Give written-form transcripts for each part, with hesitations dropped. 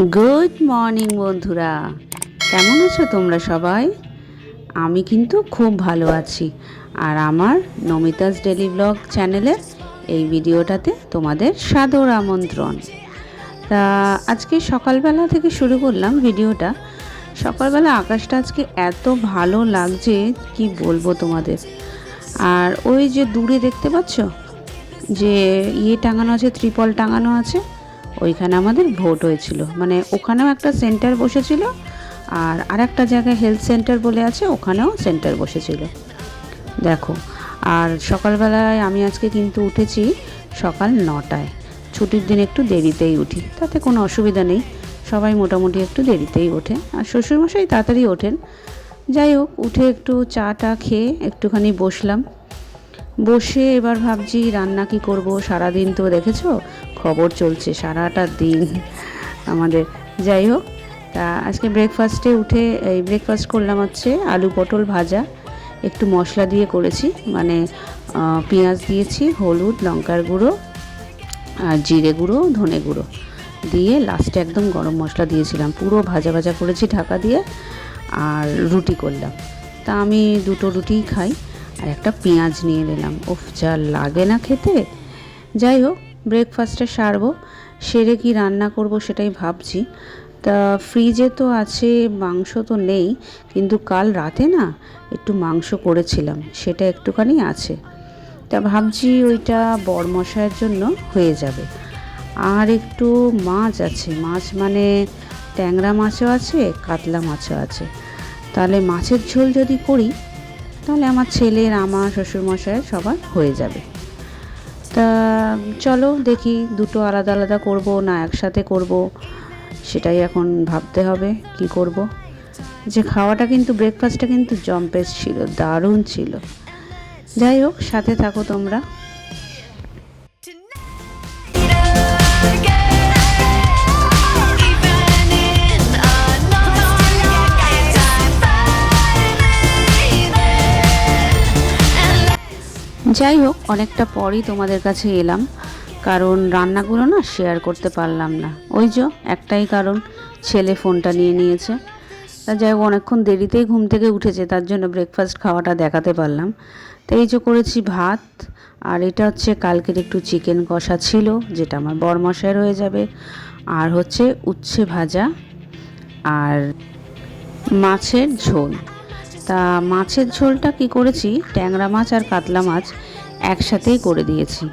Good morning বন্ধুরা, কেমন আছো তোমরা সবাই? আমি কিন্তু খুব ভালো আছি। আর আমার নমিতাস ডেলি ব্লগ চ্যানেলের এই ভিডিওটাতে তোমাদের সাদর আমন্ত্রণ। তা আজকে সকালবেলা থেকে শুরু করলাম ভিডিওটা। সকালবেলা আকাশটা আজকে এত ভালো লাগছে কি বলবো তোমাদের। আর ওই যে দূরে দেখতে পাচ্ছ যে টাঙানো আছে, ত্রিপল টাঙানো আছে, ওইখানে আমাদের ভোট হয়েছিল। মানে ওখানেও একটা সেন্টার বসেছিল, আর একটা জায়গায় হেলথ সেন্টার বলে আছে, ওখানেও সেন্টার বসেছিল দেখো। আর সকালবেলায় আমি আজকে কিন্তু উঠেছি সকাল 9টায়। ছুটির দিন একটু দেরিতেই উঠি, তাতে কোনো অসুবিধা নেই, সবাই মোটামুটি একটু দেরিতেই ওঠে। আর শ্বশুরমশাই তাড়াতাড়ি ওঠেন। যাই হোক, উঠে একটু চাটা খেয়ে একটুখানি বসলাম। বসে এবার ভাবছি রান্না কি করব। সারাদিন তো দেখেছো খবর চলছে সারাটা দিন আমাদের। যাই হোক, তা আজকে ব্রেকফাস্টে উঠে ব্রেকফাস্ট করলাম হচ্ছে আলু পটল ভাজা। একটু মশলা দিয়ে করেছি, মানে পেঁয়াজ দিয়েছি, হলুদ, লঙ্কার গুঁড়ো আর জিরে গুঁড়ো, ধনে গুঁড়ো দিয়ে লাস্টে একদম গরম মশলা দিয়েছিলাম। পুরো ভাজা ভাজা করেছি ঢাকা দিয়ে। আর রুটি করলাম। তা আমি দুটো রুটিই খাই, আর একটা পেঁয়াজ নিয়ে নিলাম। ওফ, যা লাগে না খেতে। যাই হোক, ব্রেকফাস্টটা সারবো, সেরে কি রান্না করব সেটাই ভাবছি। তা ফ্রিজে তো আছে, মাংস তো নেই, কিন্তু কাল রাতে না একটু মাংস করেছিলাম, সেটা একটুখানি আছে। তা ভাবছি ওইটা বরমশাইয়ের জন্য হয়ে যাবে। আর একটু মাছ আছে, মাছ মানে ট্যাংরা মাছও আছে, কাতলা মাছও আছে। তাহলে মাছের ঝোল যদি করি, তাহলে আমার ছেলের, আমার শ্বশুরমশাইয়ের সবার হয়ে যাবে। তা চলো দেখি, দুটো আলাদা আলাদা করব না একসাথে করব, সেটাই এখন ভাবতে হবে কি করব। যে খাওয়াটা কিন্তু, ব্রেকফাস্টটা কিন্তু জম্পেস ছিল, দারুণ ছিল। যাই হোক, সাথে থাকো তোমরা। যাই হোক, অনেকটা পরই তোমাদের কাছে এলাম, কারণ রান্নাগুলো না শেয়ার করতে পারলাম না। ওই যে একটাই কারণ, ছেলে ফোনটা নিয়ে নিয়েছে। তা যাই হোক, অনেকক্ষণ দেরিতেই ঘুম থেকে উঠেছে, তার জন্য ব্রেকফাস্ট খাওয়াটা দেখাতে পারলাম। তো এই যে করেছি ভাত, আর এটা হচ্ছে কালকের একটু চিকেন কষা ছিল, যেটা আমার বরমশাইয়ের হয়ে যাবে। আর হচ্ছে উচ্ছে ভাজা আর মাছের ঝোল। তা মাছের ঝোলটা কি করেছি, ট্যাংরা মাছ আর কাতলা মাছ একসাথেই করে দিয়েছি,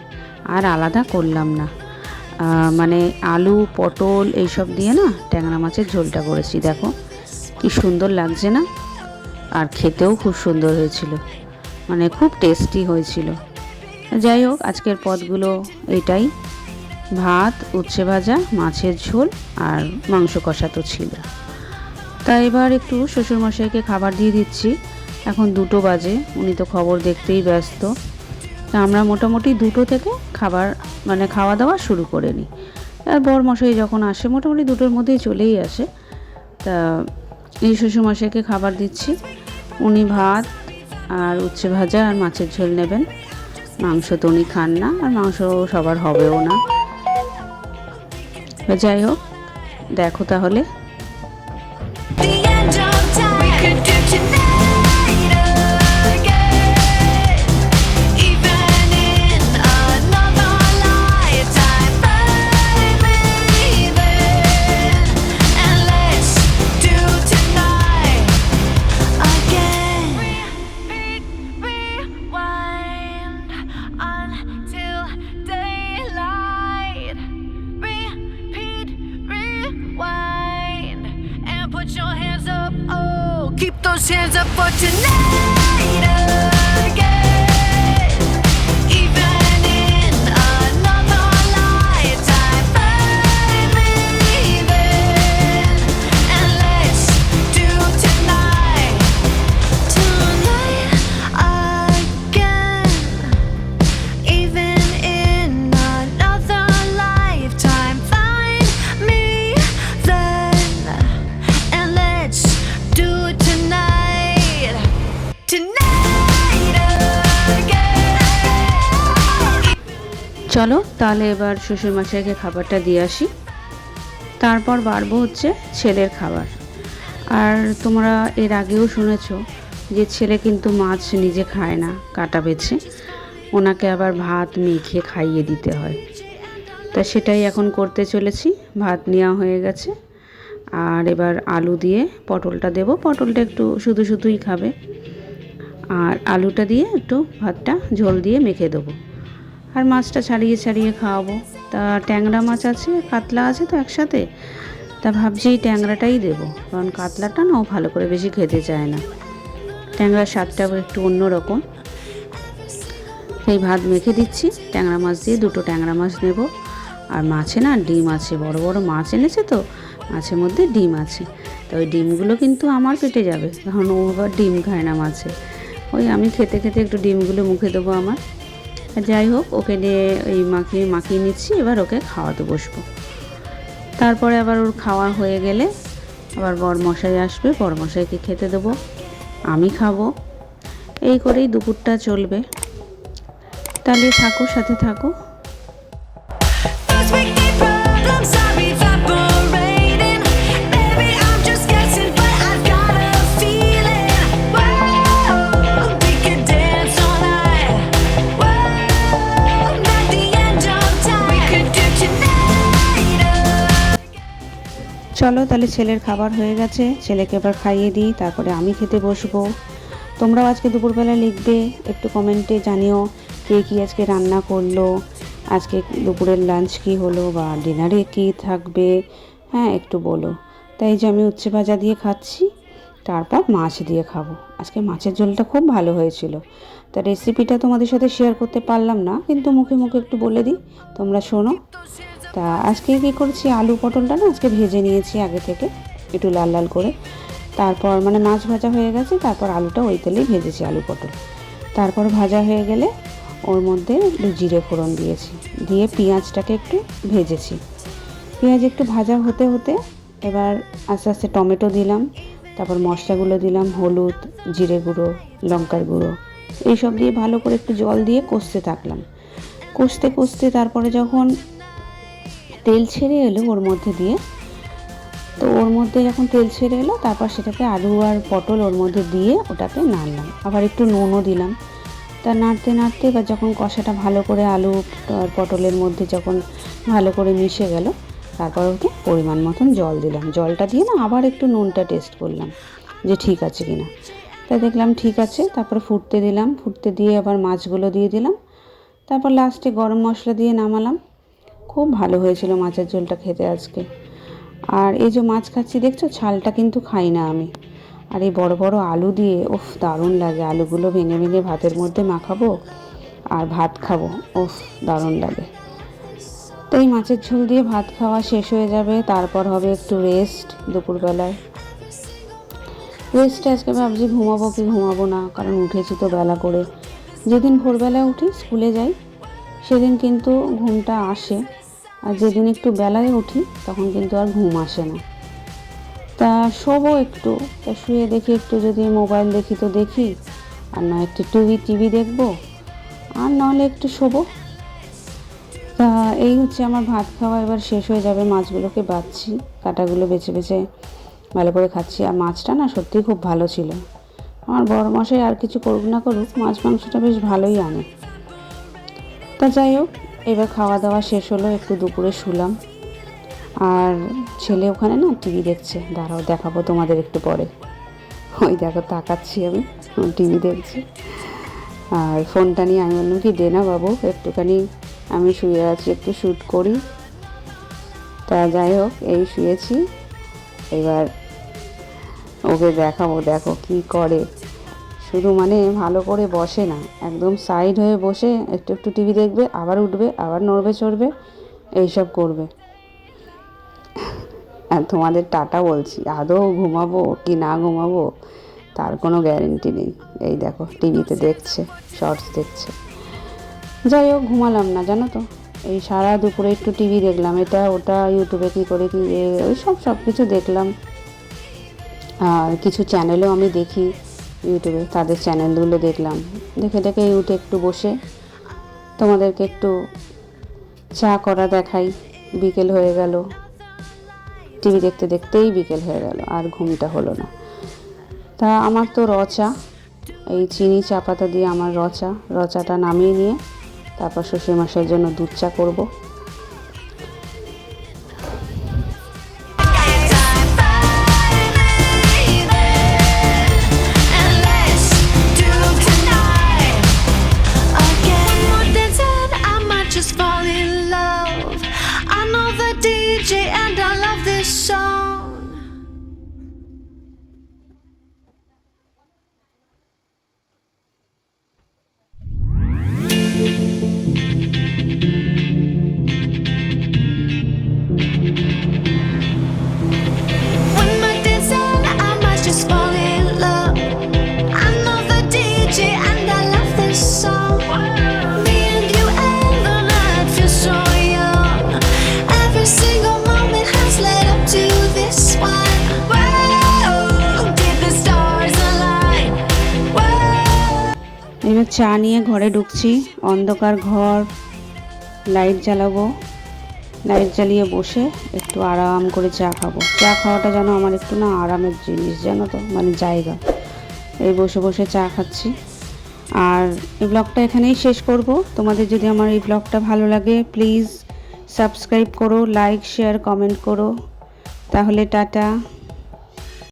আর আলাদা করলাম না। মানে আলু পটল এইসব দিয়ে না ট্যাংরা মাছের ঝোলটা করেছি। দেখো কি সুন্দর লাগছে না, আর খেতেও খুব সুন্দর হয়েছিল, মানে খুব টেস্টি হয়েছিল। যাই হোক, আজকের পদগুলো এটাই, ভাত, উচ্ছে ভাজা, মাছের ঝোল আর মাংস কষা তো ছিল। তা এবার একটু শ্বশুরমশাইকে খাবার দিয়ে দিচ্ছি। এখন 2টো বাজে, উনি তো খবর দেখতেই ব্যস্ত। তা আমরা মোটামুটি 2টো থেকে খাবার, মানে খাওয়া দাওয়া শুরু করে নিই। আর বরমশাই যখন আসে মোটামুটি 2টোর মধ্যেই চলেই আসে। তা এই শ্বশুরমশাইকে খাবার দিচ্ছি। উনি ভাত আর উচ্ছে ভাজা আর মাছের ঝোল নেবেন। মাংস তো উনি খান না, আর মাংস সবার হবেও না। যাই হোক, দেখো তাহলে। Keep those hands up for tonight again. Even in another lifetime, find me then, and let's do tonight again. Even in another lifetime, find me then, and let's do tonight again. চলো তাহলে এবার শ্বশুরমশাইকে খাবারটা দিয়ে আসি। তারপর বাড়বো হচ্ছে ছেলের খাবার। আর তোমরা এর আগেও শুনেছো যে ছেলে কিন্তু মাছ নিজে খায় না, কাটা বেছে ওনাকে আবার ভাত মেখে খাইয়ে দিতে হয়। তা সেটাই এখন করতে চলেছি। ভাত নেওয়া হয়ে গেছে, আর এবার আলু দিয়ে পটলটা দেব। পটলটা একটু শুধু শুধুই খাবে, আর আলুটা দিয়ে একটু ভাতটা ঝোল দিয়ে মেখে দেবো, আর মাছটা ছাড়িয়ে ছাড়িয়ে খাওয়াবো। তা ট্যাংরা মাছ আছে, কাতলা আছে তো একসাথে, তা ভাবছি এই ট্যাংরাটাই দেবো, কারণ কাতলাটা না ও ভালো করে বেশি খেতে চায় না। ট্যাংরার স্বাদটা একটু অন্যরকম। এই ভাত মেখে দিচ্ছি ট্যাংরা মাছ দিয়ে। দুটো ট্যাংরা মাছ নেব, আর মাছে না ডিম আছে, বড় বড় মাছ এনেছে তো, মাছের মধ্যে ডিম আছে। তো ওই ডিমগুলো কিন্তু আমার পেটে যাবে, কারণ ও আবার ডিম খায় না মাছে। ওই আমি খেতে খেতে একটু ডিমগুলো মুখে দেবো আমার। যাই হোক, ওকে নিয়ে এই মাখিয়ে নিচ্ছি। এবার ওকে খাওয়াতে বসবো। তারপরে আবার ওর খাওয়া হয়ে গেলে আবার বরমশাই আসবে, বরমশাইকে খেতে দেবো, আমি খাবো। এই করেই দুপুরটা চলবে। তাহলে থাকো, সাথে থাকো। Those wicked problems are evaporating. Baby, I'm just guessing, but I've got a feeling. Whoa, we could dance all night. Whoa, not the end of time. We could do tonight. চলো তাহলে, ছেলের খাবার হয়ে গেছে, ছেলেকে এবার খাইয়ে দিই, তারপরে আমি খেতে বসবো। তোমরাও আজকে দুপুরবেলা লিখবে, একটু কমেন্টে জানিও কে কী আজকে রান্না করলো, আজকে দুপুরের লাঞ্চ কী হলো বা ডিনারে কী থাকবে, হ্যাঁ একটু বলো। তাই যে আমি উচ্ছে ভাজা দিয়ে খাচ্ছি, তারপর মাছ দিয়ে খাবো। আজকে মাছের ঝোলটা খুব ভালো হয়েছিল। তা রেসিপিটা তোমাদের সাথে শেয়ার করতে পারলাম না, কিন্তু মুখে মুখে একটু বলে দিই, তোমরা শোনো। তা আজকে কী করছি, আলু পটলটা না আজকে ভেজে নিয়েছি আগে থেকে একটু লাল লাল করে। তারপর মানে মাছ ভাজা হয়ে গেছে, তারপর আলুটা ওই তেলেই ভেজেছি, আলু পটল। তারপর ভাজা হয়ে গেলে ওর মধ্যে একটু জিরে ফোড়ন দিয়েছি, দিয়ে পেঁয়াজটাকে একটু ভেজেছি। পেঁয়াজ একটু ভাজা হতে হতে এবার আস্তে আস্তে টমেটো দিলাম, তারপর মশলাগুলো দিলাম, হলুদ, জিরে গুঁড়ো, লঙ্কার গুঁড়ো, এইসব দিয়ে ভালো করে একটু জল দিয়ে কষতে থাকলাম। কষতে কষতে তারপরে যখন তেল ছেড়ে এলো ওর মধ্যে দিয়ে, তো ওর মধ্যে যখন তেল ছেড়ে এলো, তারপর সেটাকে আলু আর পটল ওর মধ্যে দিয়ে ওটাকে নাড়লাম, আবার একটু নুনও দিলাম। তা নাড়তে নাড়তে এবার যখন কষাটা ভালো করে আলু আর পটলের মধ্যে যখন ভালো করে মিশে গেল, তারপর ওকে পরিমাণ মতন জল দিলাম। জলটা দিয়ে না আবার একটু নুনটা টেস্ট করলাম যে ঠিক আছে কি না। তা দেখলাম ঠিক আছে, তারপরে ফুটতে দিলাম, ফুটতে দিয়ে আবার মাছগুলো দিয়ে দিলাম, তারপর লাস্টে গরম মশলা দিয়ে নামালাম। খুব ভালো হয়েছিল মাছের ঝোলটা খেতে আজকে। আর এই যে মাছ খাচ্ছি দেখছো, ছালটা কিন্তু খাই না আমি। আর এই বড় বড় আলু দিয়ে উফ দারুণ লাগে, আলুগুলো ভেঙে ভেঙে ভাতের মধ্যে মাখাবো আর ভাত খাবো, উফ দারুণ লাগে। তো এই মাছের ঝোল দিয়ে ভাত খাওয়া শেষ হয়ে যাবে, তারপর হবে একটু রেস্ট দুপুরবেলায়। রেস্টে আজকে ভাবছি ঘুমাবো কি ঘুমাবো না, কারণ উঠেছি তো বেলা করে। যেদিন ভোরবেলায় উঠি স্কুলে যাই সেদিন কিন্তু ঘুমটা আসে, আর যেদিন একটু বেলায় উঠি তখন কিন্তু আর ঘুম আসে না। তা শোবো একটু, তা শুয়ে দেখি একটু, যদি মোবাইল দেখি তো দেখি, আর না একটু টিভি দেখবো, আর নাহলে একটু শোবো। তা এই হচ্ছে আমার ভাত খাওয়া এবার শেষ হয়ে যাবে। মাছগুলোকে বাছছি, কাঁটাগুলো বেছে বেছে ভালো করে খাচ্ছি। আর মাছটা না সত্যিই খুব ভালো ছিল। আমার বড় মশাই আর কিছু করুক না করুক, মাছ মাংসটা বেশ ভালোই আনে। তা যাই হোক, এবার খাওয়া দাওয়া শেষ হলো, একটু দুপুরে শুলাম। আর ছেলে ওখানে না টিভি দেখছে, দাঁড়াও দেখাবো তোমাদের একটু পরে। ওই দেখো তাকাচ্ছি আমি, টিভি দেখছি। আর ফোনটা নিয়ে আমি বললাম কি দে না বাবু একটুখানি, আমি শুয়ে আছি একটু শ্যুট করি। তা যাই হোক, এই শুয়েছি, এবার ওকে দেখাবো, দেখো কি করে। শুধু মানে ভালো করে বসে না, একদম সাইড হয়ে বসে একটু একটু টিভি দেখবে, আবার উঠবে, আবার নড়বে চড়বে, এইসব করবে। আর তোমাদের টাটা বলছি, আদৌ ঘুমাবো কি না ঘুমাবো তার কোনো গ্যারেন্টি নেই। এই দেখো টিভিতে দেখছে, শর্টস দেখছে। যাই হোক, ঘুমালাম না জানো তো, এই সারা দুপুরে একটু টিভি দেখলাম, এটা ওটা, ইউটিউবে কী করে কি ওই সব কিছু দেখলাম। আর কিছু চ্যানেলও আমি দেখি ইউটিউবে, তাদের চ্যানেলগুলো দেখলাম, দেখে দেখে উঠে একটু বসে তোমাদেরকে একটু চা করা দেখাই। বিকেল হয়ে গেল, টিভি দেখতে দেখতেই বিকেল হয়ে গেল, আর ঘুমটা হলো না। তা আমার তো রচা, এই চিনি চা পাতা দিয়ে আমার রচাটা নামিয়ে নিয়ে তারপর শ্বশুরমশাইয়ের জন্য দুধ চা করবো। Just fall in love. I know the DJ and I love this song. When my day's done, I might just fall in love. I know the DJ and I love this song. Me and you and the night feel so young. Every single moment has led up to this one. Whoa, did the stars align? Whoa. এবার চা নিয়ে ঘরে ঢুকছি। অন্ধকার ঘর, light জ্বালাবো, light জ্বালিয়ে বসে একটু আরাম করে চা খাবো। চা খাওয়াটা যেন আমার একটু না আরামের জিনিস, জানো তো, মানে জায়গা। এই বসে বসে চা খাচ্ছি। আর এই ব্লগটা এখানেই শেষ করব। তোমাদের যদি আমার এই ব্লগটা ভালো লাগে প্লিজ সাবস্ক্রাইব করো, লাইক শেয়ার কমেন্ট করো। তাহলে টাটা।